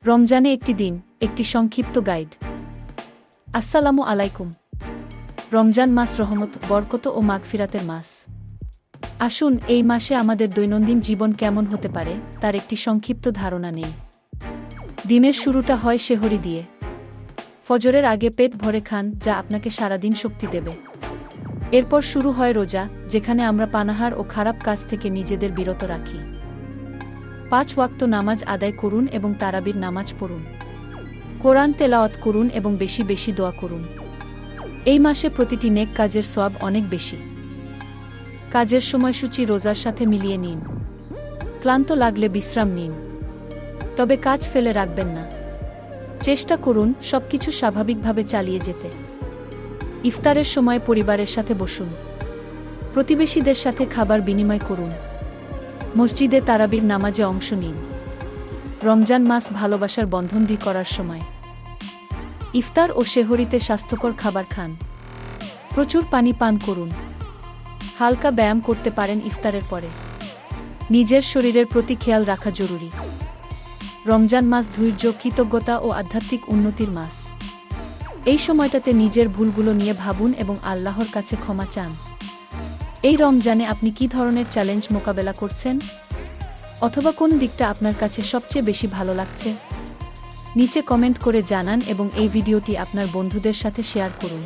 রমজানে একটি দিন, একটি সংক্ষিপ্ত গাইড। আসসালামু আলাইকুম। রমজান মাস রহমত, বরকত ও মাগফিরাতের মাস। আসুন এই মাসে আমাদের দৈনন্দিন জীবন কেমন হতে পারে তার একটি সংক্ষিপ্ত ধারণা নেই। দিনের শুরুটা হয় সেহরি দিয়ে। ফজরের আগে পেট ভরে খান, যা আপনাকে সারাদিন শক্তি দেবে। এরপর শুরু হয় রোজা, যেখানে আমরা পানাহার ও খারাপ কাজ থেকে নিজেদের বিরত রাখি। 5 ওয়াক্ত নামাজ আদায় করুন এবং তারাবির নামাজ পড়ুন। কোরআন তেলাওয়াত করুন এবং বেশি বেশি দোয়া করুন। এই মাসে প্রতিটি নেক কাজের সওয়াব অনেক বেশি। কাজের সময়সূচি রোজার সাথে মিলিয়ে নিন। ক্লান্ত লাগলে বিশ্রাম নিন, তবে কাজ ফেলে রাখবেন না। চেষ্টা করুন সবকিছু স্বাভাবিকভাবে চালিয়ে যেতে। ইফতারের সময় পরিবারের সাথে বসুন। প্রতিবেশীদের সাথে খাবার বিনিময় করুন। মসজিদে তারাবির নামাজে অংশ নিন। রমজান মাস ভালোবাসার বন্ধন দৃঢ় করার সময়। ইফতার ও সেহরিতে স্বাস্থ্যকর খাবার খান। প্রচুর পানি পান করুন। হালকা ব্যায়াম করতে পারেন ইফতারের পরে। নিজের শরীরের প্রতি খেয়াল রাখা জরুরি। রমজান মাস ধৈর্য, কৃতজ্ঞতা ও আধ্যাত্মিক উন্নতির মাস। এই সময়টাতে নিজের ভুলগুলো নিয়ে ভাবুন এবং আল্লাহর কাছে ক্ষমা চান। এই রমজানে আপনি কী ধরনের চ্যালেঞ্জ মোকাবেলা করছেন, অথবা কোন দিকটা আপনার কাছে সবচেয়ে বেশি ভালো লাগছে? নিচে কমেন্ট করে জানান এবং এই ভিডিওটি আপনার বন্ধুদের সাথে শেয়ার করুন।